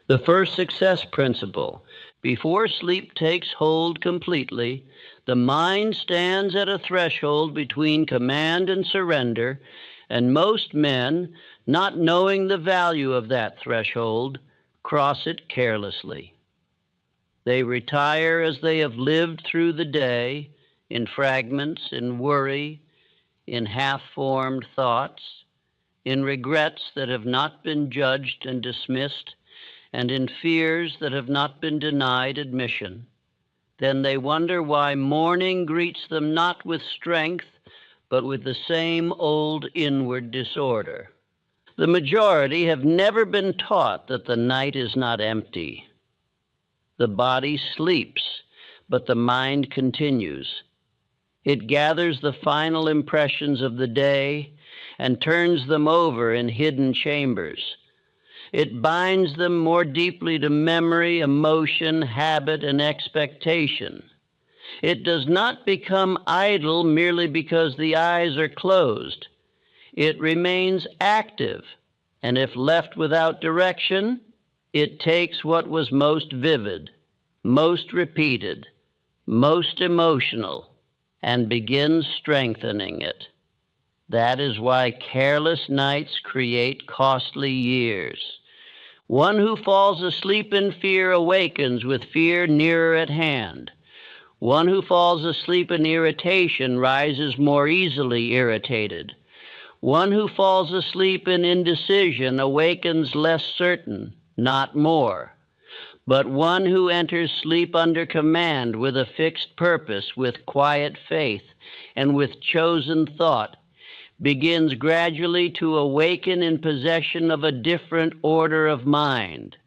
The first success principle. Before sleep takes hold completely, the mind stands at a threshold between command and surrender, and most men, not knowing the value of that threshold, cross it carelessly. They retire as they have lived through the day, in fragments, in worry, in half-formed thoughts, in regrets that have not been judged and dismissed, and in fears that have not been denied admission. Then they wonder why morning greets them not with strength, but with the same old inward disorder. The majority have never been taught that the night is not empty. The body sleeps, but the mind continues. It gathers the final impressions of the day and turns them over in hidden chambers. It binds them more deeply to memory, emotion, habit, and expectation. It does not become idle merely because the eyes are closed. It remains active, and if left without direction, it takes what was most vivid, most repeated, most emotional, and begins strengthening it. That is why careless nights create costly years. One who falls asleep in fear awakens with fear nearer at hand. One who falls asleep in irritation rises more easily irritated. One who falls asleep in indecision awakens less certain, not more. But one who enters sleep under command with a fixed purpose, with quiet faith, and with chosen thought, begins gradually to awaken in possession of a different order of mind.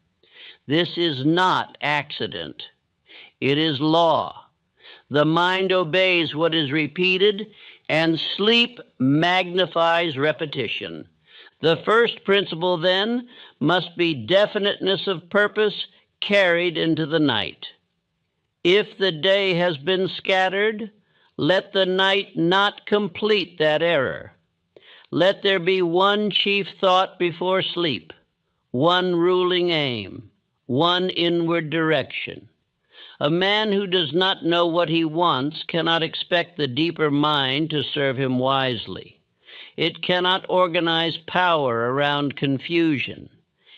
This is not accident. It is law. The mind obeys what is repeated, and sleep magnifies repetition. The first principle, then, must be definiteness of purpose carried into the night. If the day has been scattered, let the night not complete that error. Let there be one chief thought before sleep, one ruling aim, one inward direction. A man who does not know what he wants cannot expect the deeper mind to serve him wisely. It cannot organize power around confusion.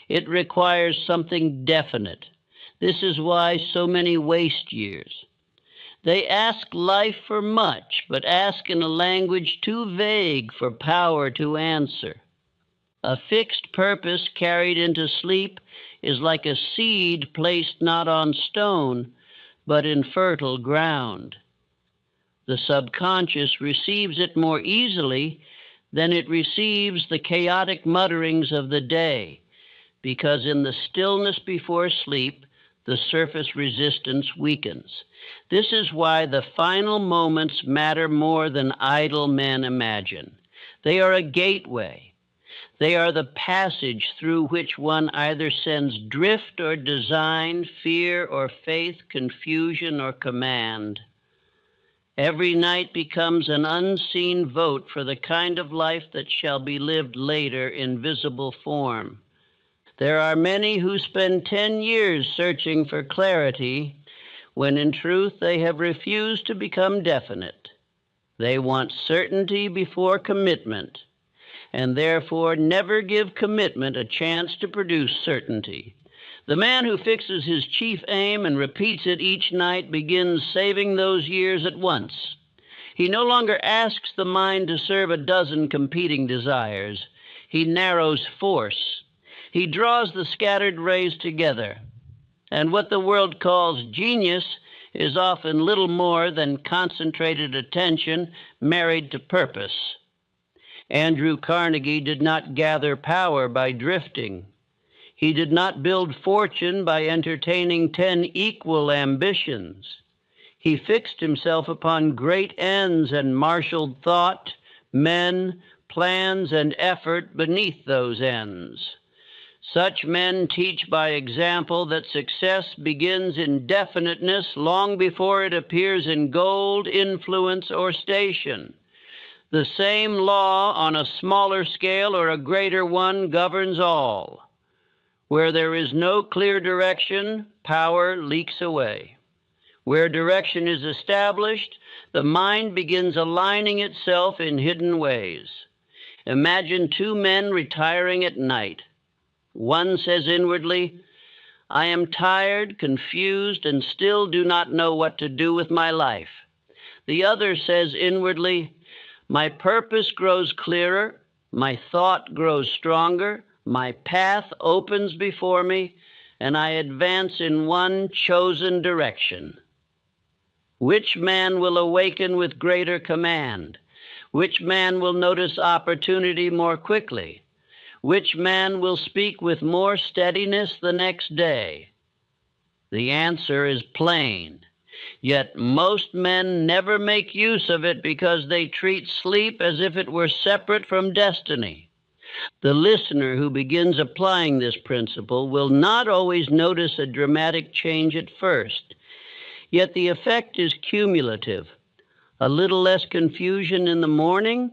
It requires something definite. This is why so many waste years. They ask life for much, but ask in a language too vague for power to answer. A fixed purpose carried into sleep is like a seed placed not on stone, but in fertile ground. The subconscious receives it more easily than it receives the chaotic mutterings of the day, because in the stillness before sleep, the surface resistance weakens. This is why the final moments matter more than idle men imagine. They are a gateway. They are the passage through which one either sends drift or design, fear or faith, confusion or command. Every night becomes an unseen vote for the kind of life that shall be lived later in visible form. There are many who spend 10 years searching for clarity, when in truth they have refused to become definite. They want certainty before commitment, and therefore never give commitment a chance to produce certainty. The man who fixes his chief aim and repeats it each night begins saving those years at once. He no longer asks the mind to serve a dozen competing desires. He narrows force. He draws the scattered rays together. And what the world calls genius is often little more than concentrated attention married to purpose. Andrew Carnegie did not gather power by drifting. He did not build fortune by entertaining 10 equal ambitions. He fixed himself upon great ends and marshaled thought, men, plans, and effort beneath those ends. Such men teach by example that success begins in definiteness long before it appears in gold, influence, or station. The same law on a smaller scale or a greater one governs all. Where there is no clear direction, power leaks away. Where direction is established, the mind begins aligning itself in hidden ways. Imagine two men retiring at night. One says inwardly, "I am tired, confused, and still do not know what to do with my life." The other says inwardly, "My purpose grows clearer, my thought grows stronger, my path opens before me, and I advance in one chosen direction." Which man will awaken with greater command? Which man will notice opportunity more quickly? Which man will speak with more steadiness the next day? The answer is plain. Yet most men never make use of it because they treat sleep as if it were separate from destiny. The listener who begins applying this principle will not always notice a dramatic change at first. Yet the effect is cumulative. A little less confusion in the morning,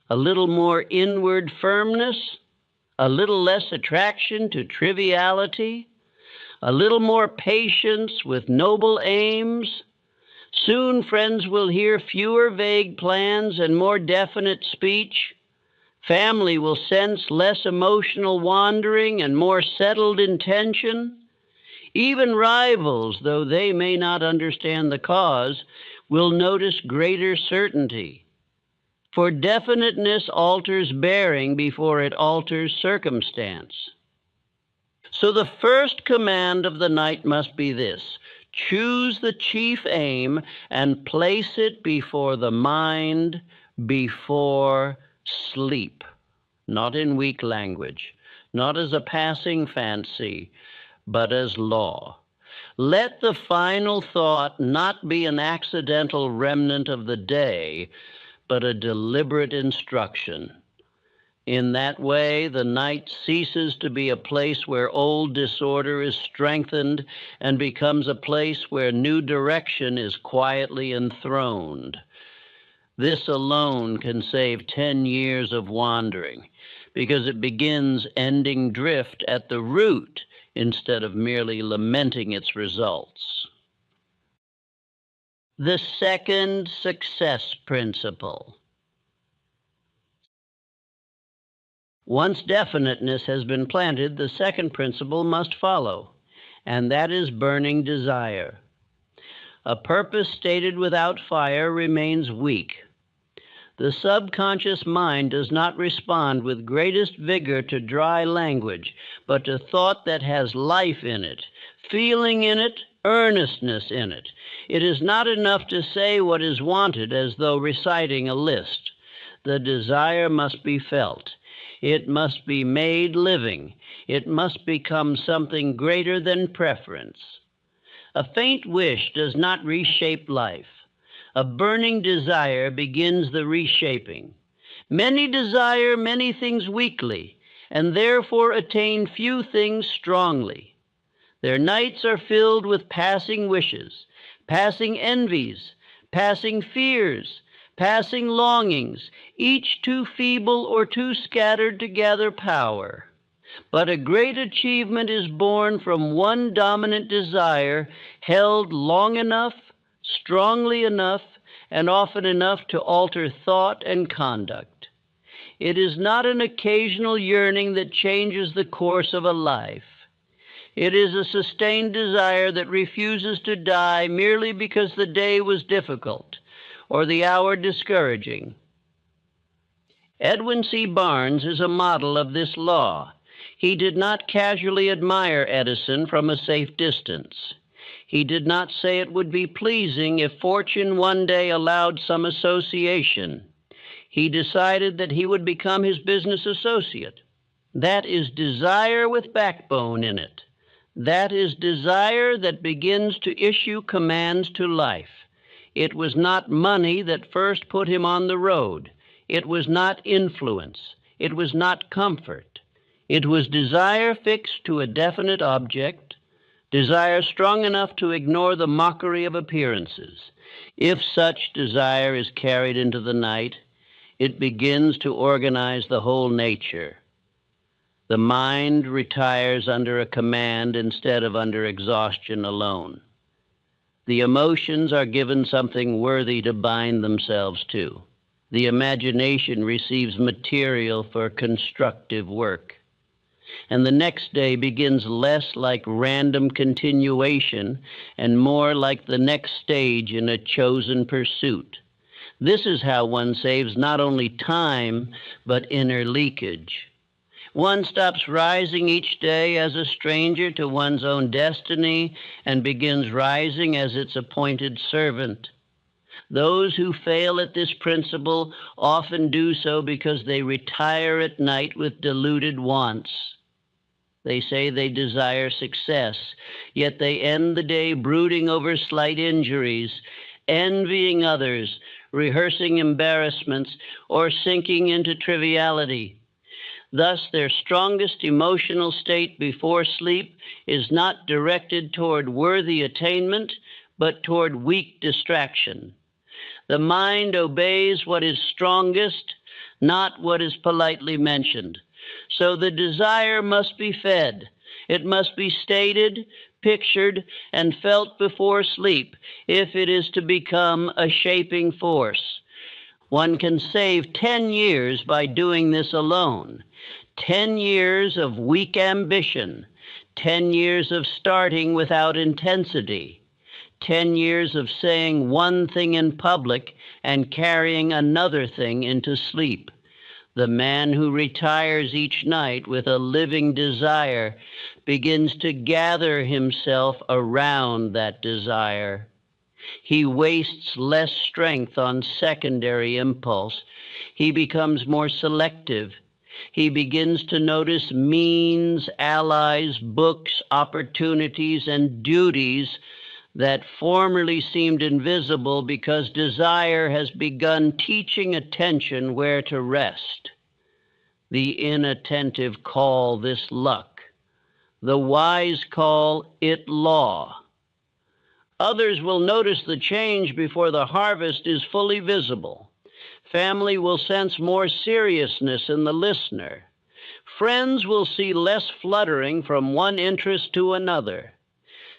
a little more inward firmness, a little less attraction to triviality, a little more patience with noble aims. Soon friends will hear fewer vague plans and more definite speech. Family will sense less emotional wandering and more settled intention. Even rivals, though they may not understand the cause, will notice greater certainty. For definiteness alters bearing before it alters circumstance. So the first command of the night must be this: choose the chief aim and place it before the mind, before sleep. Not in weak language, not as a passing fancy, but as law. Let the final thought not be an accidental remnant of the day, but a deliberate instruction. In that way, the night ceases to be a place where old disorder is strengthened and becomes a place where new direction is quietly enthroned. This alone can save 10 years of wandering, because it begins ending drift at the root instead of merely lamenting its results. The second success principle. Once definiteness has been planted, the second principle must follow, and that is burning desire. A purpose stated without fire remains weak. The subconscious mind does not respond with greatest vigor to dry language, but to thought that has life in it, feeling in it, earnestness in it. It is not enough to say what is wanted as though reciting a list. The desire must be felt. It must be made living. It must become something greater than preference. A faint wish does not reshape life. A burning desire begins the reshaping. Many desire many things weakly, and therefore attain few things strongly. Their nights are filled with passing wishes, passing envies, passing fears, passing longings, each too feeble or too scattered to gather power. But a great achievement is born from one dominant desire held long enough, strongly enough, and often enough to alter thought and conduct. It is not an occasional yearning that changes the course of a life. It is a sustained desire that refuses to die merely because the day was difficult or the hour discouraging. Edwin C. Barnes is a model of this law. He did not casually admire Edison from a safe distance. He did not say it would be pleasing if fortune one day allowed some association. He decided that he would become his business associate. That is desire with backbone in it. That is desire that begins to issue commands to life. It was not money that first put him on the road. It was not influence. It was not comfort. It was desire fixed to a definite object, desire strong enough to ignore the mockery of appearances. If such desire is carried into the night, it begins to organize the whole nature. The mind retires under a command instead of under exhaustion alone. The emotions are given something worthy to bind themselves to. The imagination receives material for constructive work. And the next day begins less like random continuation and more like the next stage in a chosen pursuit. This is how one saves not only time, but inner leakage. One stops rising each day as a stranger to one's own destiny and begins rising as its appointed servant. Those who fail at this principle often do so because they retire at night with deluded wants. They say they desire success, yet they end the day brooding over slight injuries, envying others, rehearsing embarrassments, or sinking into triviality. Thus, their strongest emotional state before sleep is not directed toward worthy attainment, but toward weak distraction. The mind obeys what is strongest, not what is politely mentioned. So the desire must be fed. It must be stated, pictured, and felt before sleep if it is to become a shaping force. One can save 10 years by doing this alone. 10 years of weak ambition, 10 years of starting without intensity, 10 years of saying one thing in public and carrying another thing into sleep. The man who retires each night with a living desire begins to gather himself around that desire. He wastes less strength on secondary impulse. He becomes more selective. He begins to notice means, allies, books, opportunities, and duties that formerly seemed invisible because desire has begun teaching attention where to rest. The inattentive call this luck. The wise call it law. Others will notice the change before the harvest is fully visible. Family will sense more seriousness in the listener. Friends will see less fluttering from one interest to another.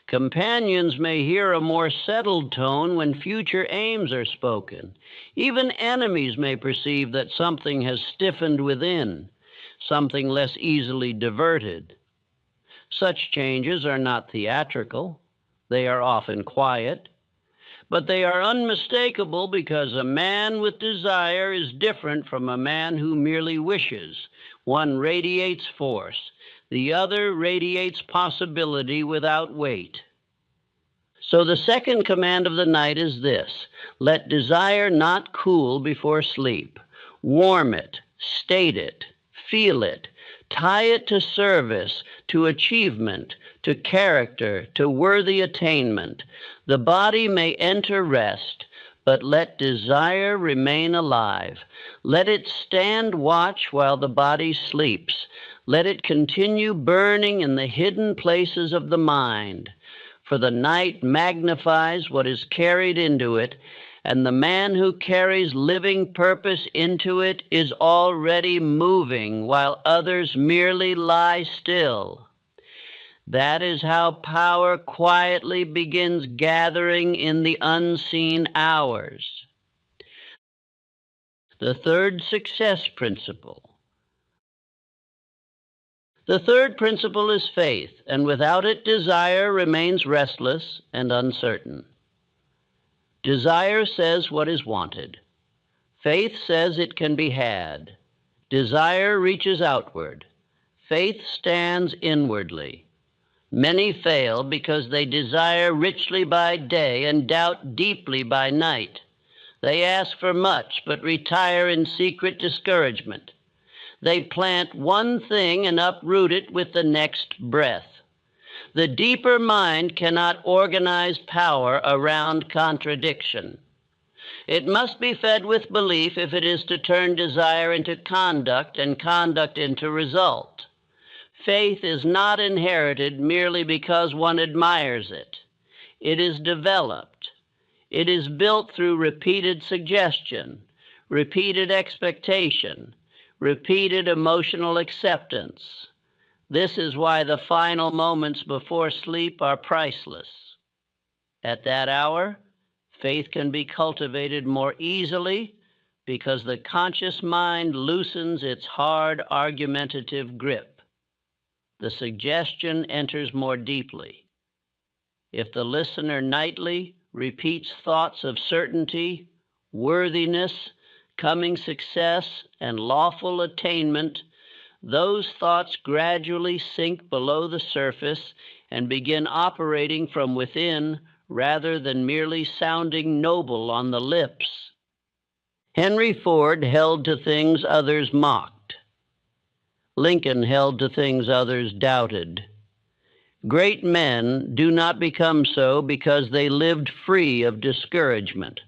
Companions may hear a more settled tone when future aims are spoken. Even enemies may perceive that something has stiffened within, something less easily diverted. Such changes are not theatrical. They are often quiet. But they are unmistakable because a man with desire is different from a man who merely wishes. One radiates force. The other radiates possibility without weight. So the second command of the night is this: let desire not cool before sleep. Warm it, state it, feel it, tie it to service, to achievement, to character, to worthy attainment. The body may enter rest, but let desire remain alive. Let it stand watch while the body sleeps. Let it continue burning in the hidden places of the mind. For the night magnifies what is carried into it, and the man who carries living purpose into it is already moving while others merely lie still. That is how power quietly begins gathering in the unseen hours. The third success principle. The third principle is faith, and without it, desire remains restless and uncertain. Desire says what is wanted. Faith says it can be had. Desire reaches outward. Faith stands inwardly. Many fail because they desire richly by day and doubt deeply by night. They ask for much, but retire in secret discouragement. They plant one thing and uproot it with the next breath. The deeper mind cannot organize power around contradiction. It must be fed with belief if it is to turn desire into conduct and conduct into result. Faith is not inherited merely because one admires it. It is developed. It is built through repeated suggestion, repeated expectation, repeated emotional acceptance. This is why the final moments before sleep are priceless. At that hour, faith can be cultivated more easily because the conscious mind loosens its hard argumentative grip. The suggestion enters more deeply. If the listener nightly repeats thoughts of certainty, worthiness, coming success, and lawful attainment, those thoughts gradually sink below the surface and begin operating from within rather than merely sounding noble on the lips. Henry Ford held to things others mocked. Lincoln held to things others doubted. Great men do not become so because they lived free of discouragement.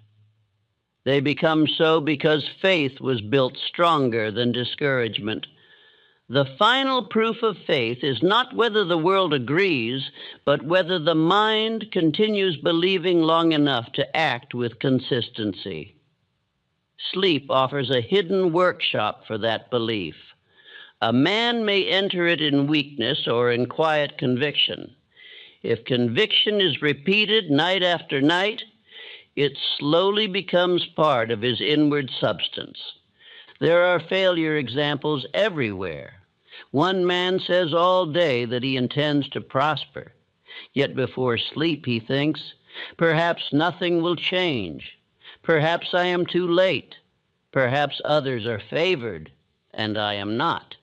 They become so because faith was built stronger than discouragement. The final proof of faith is not whether the world agrees, but whether the mind continues believing long enough to act with consistency. Sleep offers a hidden workshop for that belief. A man may enter it in weakness or in quiet conviction. If conviction is repeated night after night, it slowly becomes part of his inward substance. There are failure examples everywhere. One man says all day that he intends to prosper, yet before sleep he thinks, perhaps nothing will change. Perhaps I am too late. Perhaps others are favored, and I am not.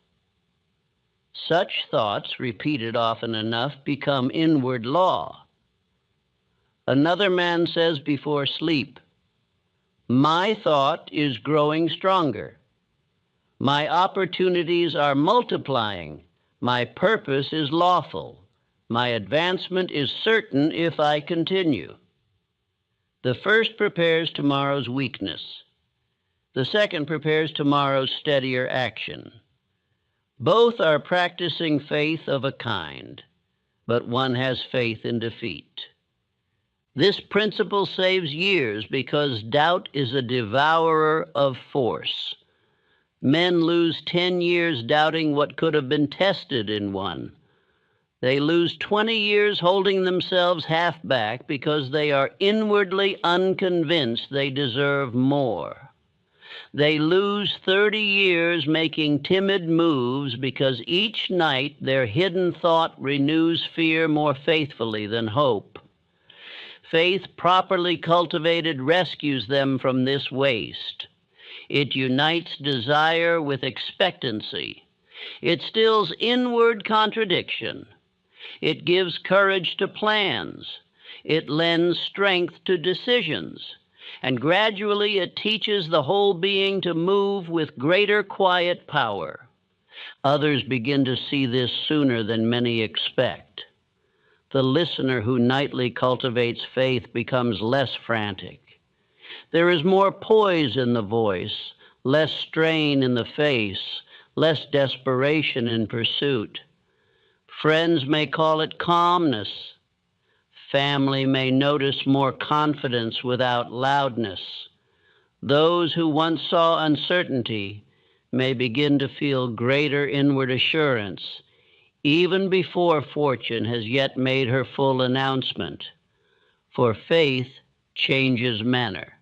Such thoughts, repeated often enough, become inward law. Another man says before sleep, my thought is growing stronger. My opportunities are multiplying. My purpose is lawful. My advancement is certain if I continue. The first prepares tomorrow's weakness. The second prepares tomorrow's steadier action. Both are practicing faith of a kind, but one has faith in defeat. This principle saves years because doubt is a devourer of force. Men lose 10 years doubting what could have been tested in one. They lose 20 years holding themselves half back because they are inwardly unconvinced they deserve more. They lose 30 years making timid moves because each night their hidden thought renews fear more faithfully than hope. Faith properly cultivated rescues them from this waste. It unites desire with expectancy. It stills inward contradiction. It gives courage to plans. It lends strength to decisions. And gradually it teaches the whole being to move with greater quiet power. Others begin to see this sooner than many expect. The listener who nightly cultivates faith becomes less frantic. There is more poise in the voice, less strain in the face, less desperation in pursuit. Friends may call it calmness. Family may notice more confidence without loudness. Those who once saw uncertainty may begin to feel greater inward assurance, even before fortune has yet made her full announcement. For faith changes manner.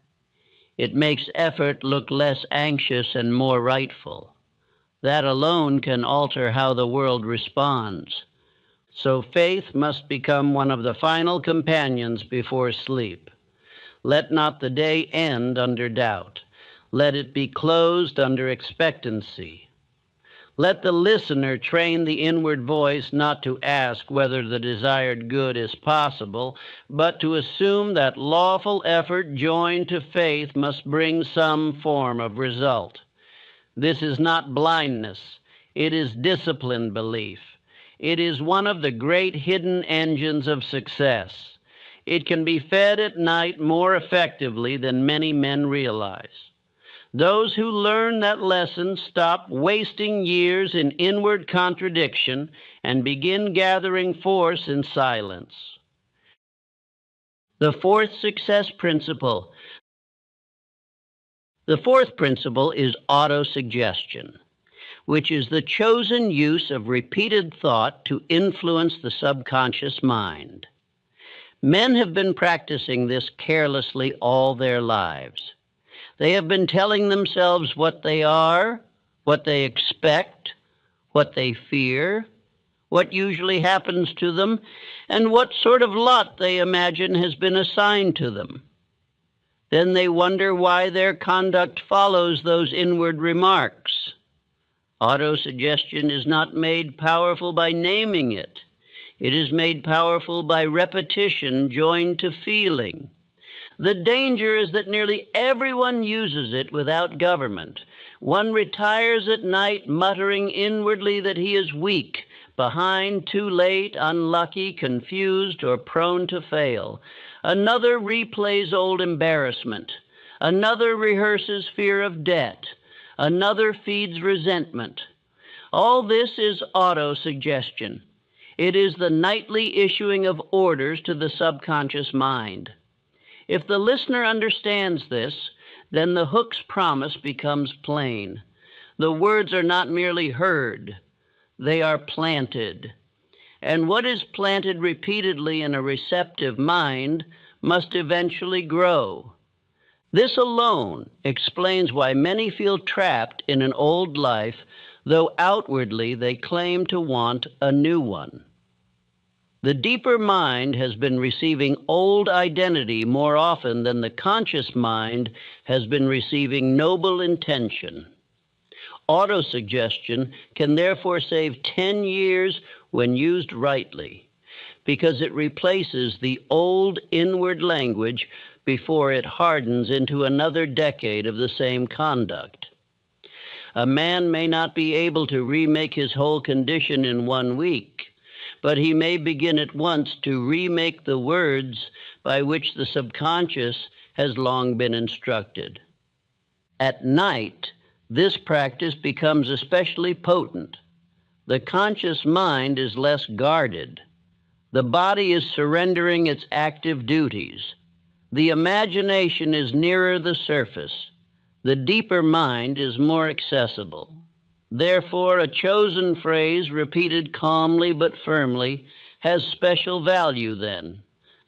It makes effort look less anxious and more rightful. That alone can alter how the world responds. So faith must become one of the final companions before sleep. Let not the day end under doubt. Let it be closed under expectancy. Let the listener train the inward voice not to ask whether the desired good is possible, but to assume that lawful effort joined to faith must bring some form of result. This is not blindness. It is disciplined belief. It is one of the great hidden engines of success. It can be fed at night more effectively than many men realize. Those who learn that lesson stop wasting years in inward contradiction and begin gathering force in silence. The fourth success principle. The fourth principle is autosuggestion. which is the chosen use of repeated thought to influence the subconscious mind. Men have been practicing this carelessly all their lives. They have been telling themselves what they are, what they expect, what they fear, what usually happens to them, and what sort of lot they imagine has been assigned to them. Then they wonder why their conduct follows those inward remarks. Autosuggestion is not made powerful by naming it. It is made powerful by repetition joined to feeling. The danger is that nearly everyone uses it without government. One retires at night muttering inwardly that he is weak, behind, too late, unlucky, confused, or prone to fail. Another replays old embarrassment. Another rehearses fear of debt. Another feeds resentment. All this is autosuggestion. It is the nightly issuing of orders to the subconscious mind. If the listener understands this, then the hook's promise becomes plain. The words are not merely heard, they are planted. And what is planted repeatedly in a receptive mind must eventually grow. This alone explains why many feel trapped in an old life, though outwardly they claim to want a new one. The deeper mind has been receiving old identity more often than the conscious mind has been receiving noble intention. Autosuggestion can therefore save 10 years when used rightly, because it replaces the old inward language before it hardens into another decade of the same conduct. A man may not be able to remake his whole condition in 1 week, but he may begin at once to remake the words by which the subconscious has long been instructed. At night, this practice becomes especially potent. The conscious mind is less guarded. The body is surrendering its active duties. The imagination is nearer the surface. The deeper mind is more accessible. Therefore, a chosen phrase repeated calmly but firmly has special value then,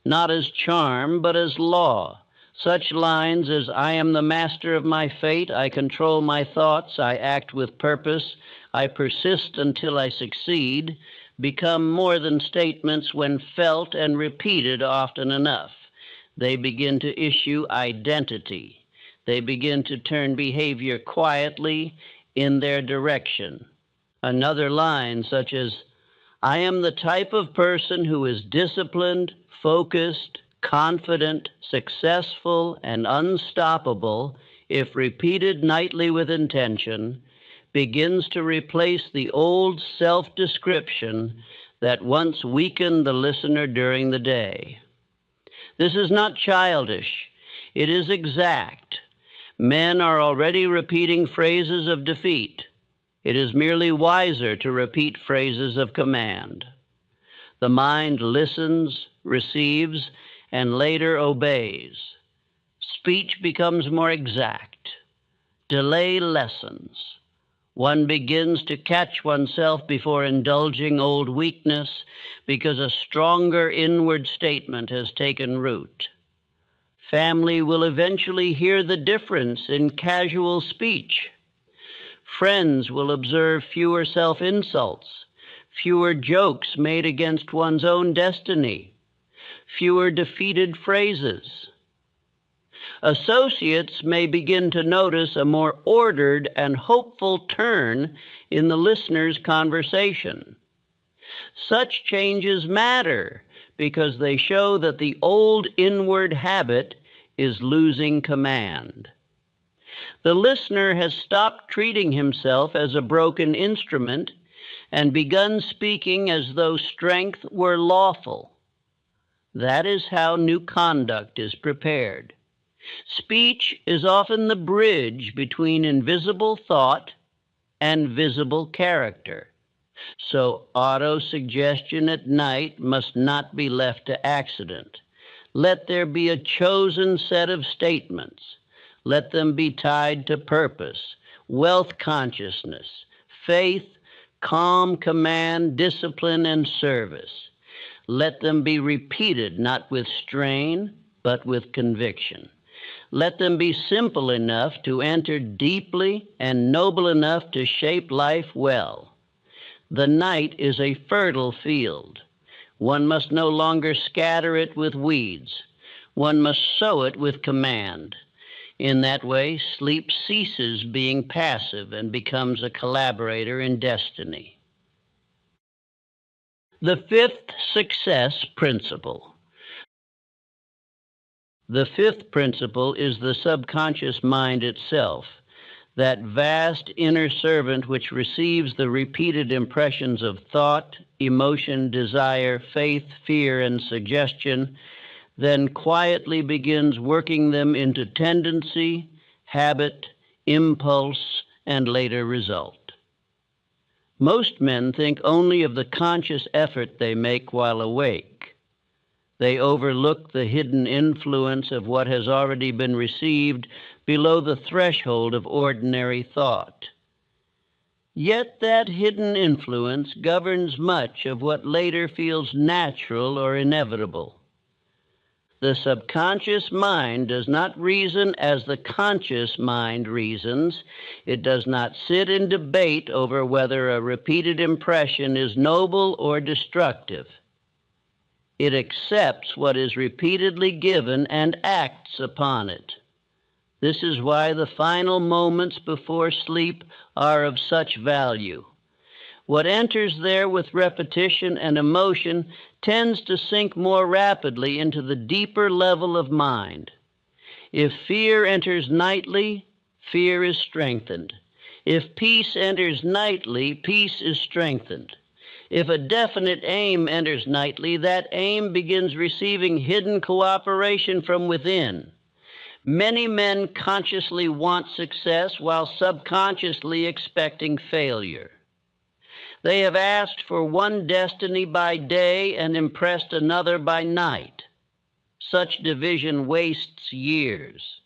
not as charm but as law. Such lines as, "I am the master of my fate, I control my thoughts, I act with purpose, I persist until I succeed," become more than statements when felt and repeated often enough. They begin to issue identity. They begin to turn behavior quietly in their direction. Another line such as, "I am the type of person who is disciplined, focused, confident, successful, and unstoppable," if repeated nightly with intention, begins to replace the old self-description that once weakened the listener during the day. This is not childish. It is exact. Men are already repeating phrases of defeat. It is merely wiser to repeat phrases of command. The mind listens, receives, and later obeys. Speech becomes more exact. Delay lessens. One begins to catch oneself before indulging old weakness because a stronger inward statement has taken root. Family will eventually hear the difference in casual speech. Friends will observe fewer self-insults, fewer jokes made against one's own destiny, fewer defeated phrases. Associates may begin to notice a more ordered and hopeful turn in the listener's conversation. Such changes matter because they show that the old inward habit is losing command. The listener has stopped treating himself as a broken instrument and begun speaking as though strength were lawful. That is how new conduct is prepared. Speech is often the bridge between invisible thought and visible character. So autosuggestion at night must not be left to accident. Let there be a chosen set of statements. Let them be tied to purpose, wealth consciousness, faith, calm command, discipline, and service. Let them be repeated, not with strain, but with conviction. Let them be simple enough to enter deeply and noble enough to shape life well. The night is a fertile field. One must no longer scatter it with weeds. One must sow it with command. In that way, sleep ceases being passive and becomes a collaborator in destiny. The fifth success principle. The fifth principle is the subconscious mind itself, that vast inner servant which receives the repeated impressions of thought, emotion, desire, faith, fear, and suggestion, then quietly begins working them into tendency, habit, impulse, and later result. Most men think only of the conscious effort they make while awake. They overlook the hidden influence of what has already been received below the threshold of ordinary thought. Yet that hidden influence governs much of what later feels natural or inevitable. The subconscious mind does not reason as the conscious mind reasons. It does not sit in debate over whether a repeated impression is noble or destructive. It accepts what is repeatedly given and acts upon it. This is why the final moments before sleep are of such value. What enters there with repetition and emotion tends to sink more rapidly into the deeper level of mind. If fear enters nightly, fear is strengthened. If peace enters nightly, peace is strengthened. If a definite aim enters nightly, that aim begins receiving hidden cooperation from within. Many men consciously want success while subconsciously expecting failure. They have asked for one destiny by day and impressed another by night. Such division wastes years.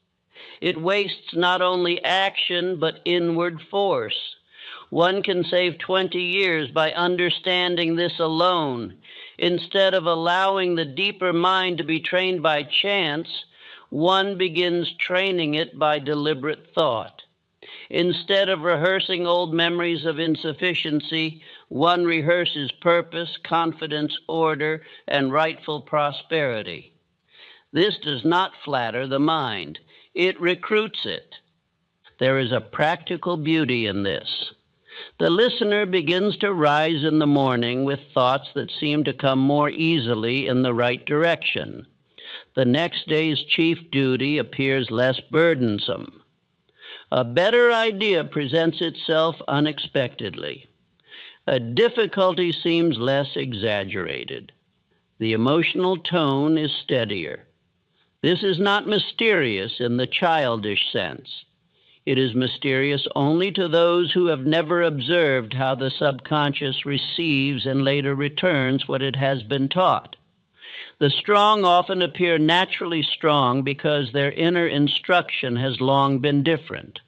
It wastes not only action, but inward force. One can save 20 years by understanding this alone. Instead of allowing the deeper mind to be trained by chance, one begins training it by deliberate thought. Instead of rehearsing old memories of insufficiency, one rehearses purpose, confidence, order, and rightful prosperity. This does not flatter the mind. It recruits it. There is a practical beauty in this. The listener begins to rise in the morning with thoughts that seem to come more easily in the right direction. The next day's chief duty appears less burdensome. A better idea presents itself unexpectedly. A difficulty seems less exaggerated. The emotional tone is steadier. This is not mysterious in the childish sense. It is mysterious only to those who have never observed how the subconscious receives and later returns what it has been taught. The strong often appear naturally strong because their inner instruction has long been different.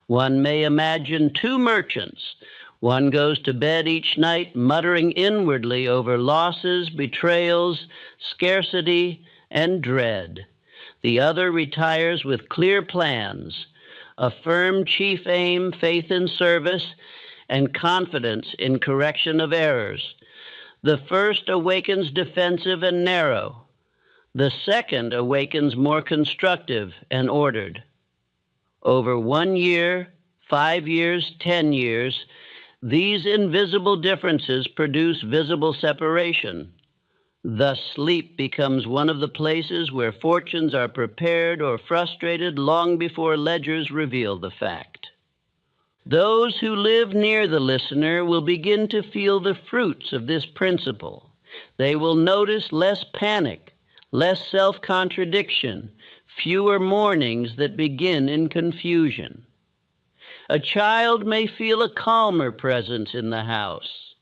One may imagine two merchants. One goes to bed each night muttering inwardly over losses, betrayals, scarcity, and dread. The other retires with clear plans, a firm chief aim, faith in service, and confidence in correction of errors. The first awakens defensive and narrow. The second awakens more constructive and ordered. Over 1 year, 5 years, 10 years, these invisible differences produce visible separation. Thus, sleep becomes one of the places where fortunes are prepared or frustrated long before ledgers reveal the fact. Those who live near the listener will begin to feel the fruits of this principle. They will notice less panic, less self-contradiction, fewer mornings that begin in confusion. A child may feel a calmer presence in the house.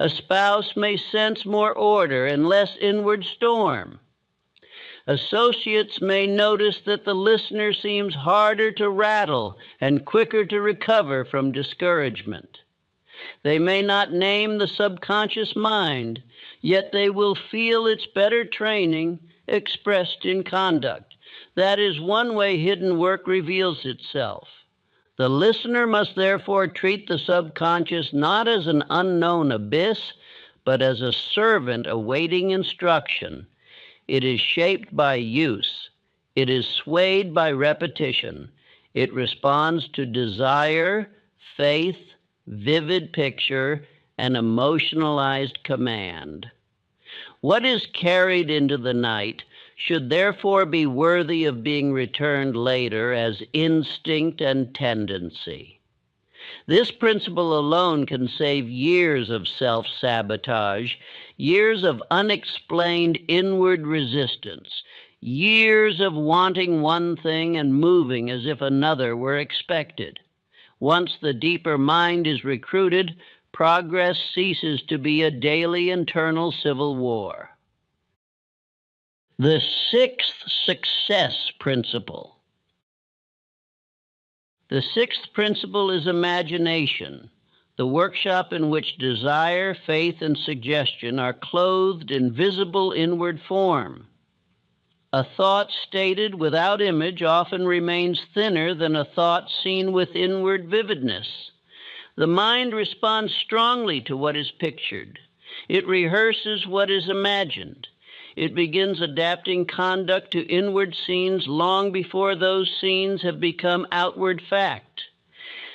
A spouse may sense more order and less inward storm. Associates may notice that the listener seems harder to rattle and quicker to recover from discouragement. They may not name the subconscious mind, yet they will feel its better training expressed in conduct. That is one way hidden work reveals itself. The listener must therefore treat the subconscious not as an unknown abyss, but as a servant awaiting instruction. It is shaped by use. It is swayed by repetition. It responds to desire, faith, vivid picture, and emotionalized command. What is carried into the night should therefore be worthy of being returned later as instinct and tendency. This principle alone can save years of self-sabotage, years of unexplained inward resistance, years of wanting one thing and moving as if another were expected. Once the deeper mind is recruited, progress ceases to be a daily internal civil war. The sixth success principle. The sixth principle is imagination, the workshop in which desire, faith, and suggestion are clothed in visible inward form. A thought stated without image often remains thinner than a thought seen with inward vividness. The mind responds strongly to what is pictured. It rehearses what is imagined. It begins adapting conduct to inward scenes long before those scenes have become outward fact.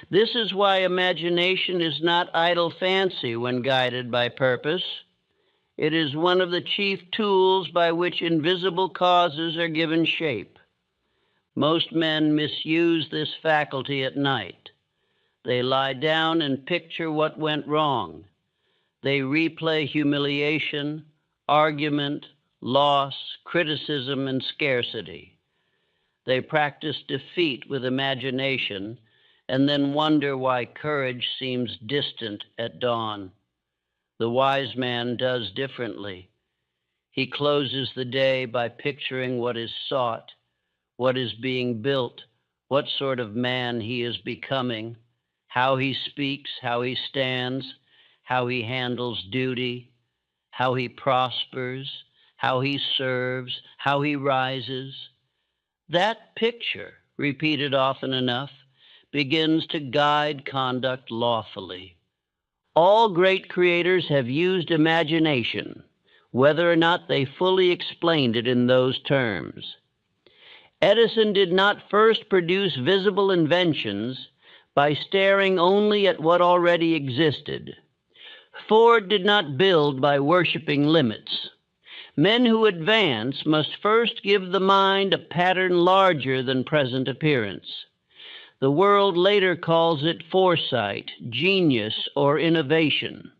This is why imagination is not idle fancy when guided by purpose. It is one of the chief tools by which invisible causes are given shape. Most men misuse this faculty at night. They lie down and picture what went wrong. They replay humiliation, argument, loss, criticism, and scarcity. They practice defeat with imagination and then wonder why courage seems distant at dawn. The wise man does differently. He closes the day by picturing what is sought, what is being built, what sort of man he is becoming, how he speaks, how he stands, how he handles duty, how he prospers, how he serves, how he rises. That picture, repeated often enough, begins to guide conduct lawfully. All great creators have used imagination, whether or not they fully explained it in those terms. Edison did not first produce visible inventions by staring only at what already existed. Ford did not build by worshiping limits. Men who advance must first give the mind a pattern larger than present appearance. The world later calls it foresight, genius, or innovation.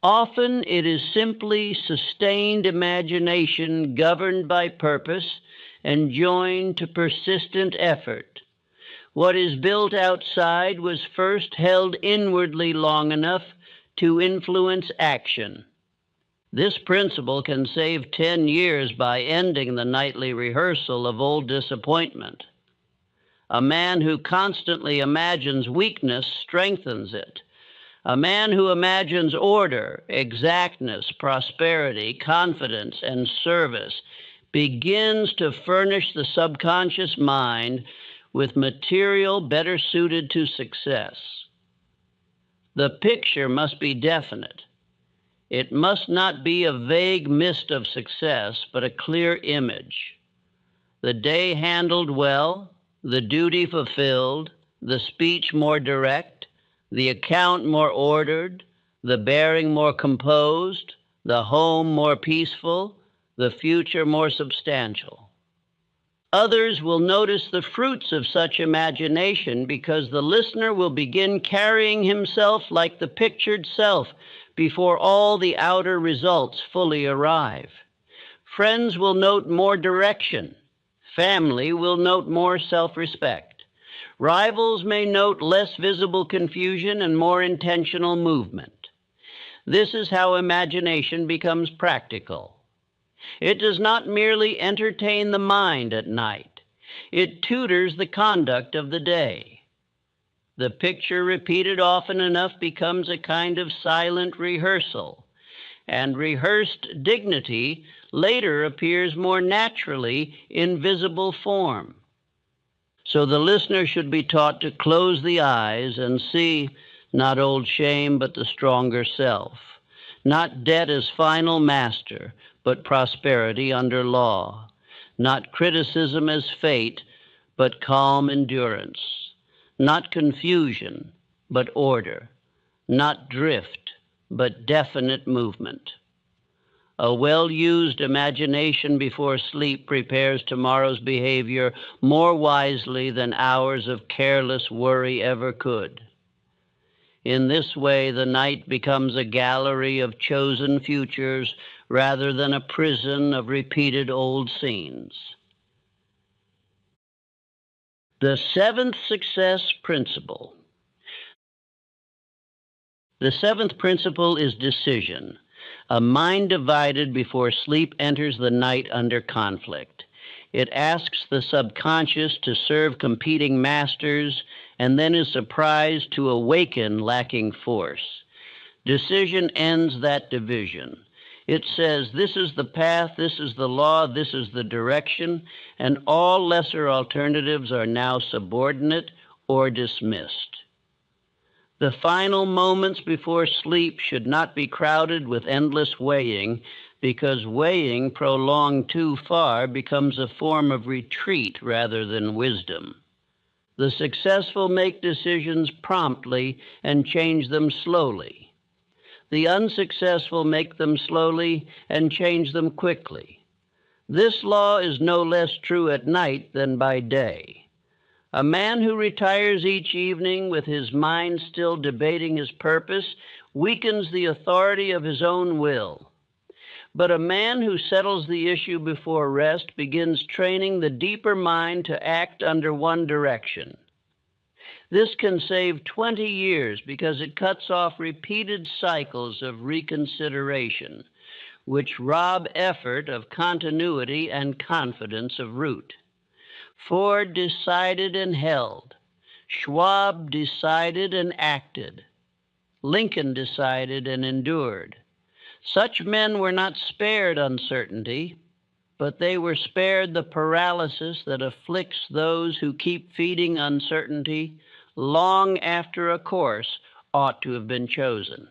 Often it is simply sustained imagination governed by purpose and joined to persistent effort. What is built outside was first held inwardly long enough to influence action. This principle can save 10 years by ending the nightly rehearsal of old disappointment. A man who constantly imagines weakness strengthens it. A man who imagines order, exactness, prosperity, confidence, and service begins to furnish the subconscious mind with material better suited to success. The picture must be definite. It must not be a vague mist of success, but a clear image. The day handled well, the duty fulfilled, the speech more direct, the account more ordered, the bearing more composed, the home more peaceful, the future more substantial. Others will notice the fruits of such imagination because the listener will begin carrying himself like the pictured self before all the outer results fully arrive. Friends will note more direction. Family will note more self-respect. Rivals may note less visible confusion and more intentional movement. This is how imagination becomes practical. It does not merely entertain the mind at night, it tutors the conduct of the day. The picture repeated often enough becomes a kind of silent rehearsal, and rehearsed dignity later appears more naturally in visible form. So the listener should be taught to close the eyes and see not old shame, but the stronger self, not debt as final master, but prosperity under law, not criticism as fate, but calm endurance, not confusion, but order, not drift, but definite movement. A well-used imagination before sleep prepares tomorrow's behavior more wisely than hours of careless worry ever could. In this way, the night becomes a gallery of chosen futures rather than a prison of repeated old scenes. The seventh success principle. The seventh principle is decision. A mind divided before sleep enters the night under conflict. It asks the subconscious to serve competing masters and then is surprised to awaken lacking force. Decision ends that division. It says, this is the path, this is the law, this is the direction, and all lesser alternatives are now subordinate or dismissed. The final moments before sleep should not be crowded with endless weighing, because weighing prolonged too far becomes a form of retreat rather than wisdom. The successful make decisions promptly and change them slowly. The unsuccessful make them slowly and change them quickly. This law is no less true at night than by day. A man who retires each evening with his mind still debating his purpose weakens the authority of his own will. But a man who settles the issue before rest begins training the deeper mind to act under one direction. This can save 20 years because it cuts off repeated cycles of reconsideration, which rob effort of continuity and confidence of root. Ford decided and held. Schwab decided and acted. Lincoln decided and endured. Such men were not spared uncertainty, but they were spared the paralysis that afflicts those who keep feeding uncertainty long after a course ought to have been chosen.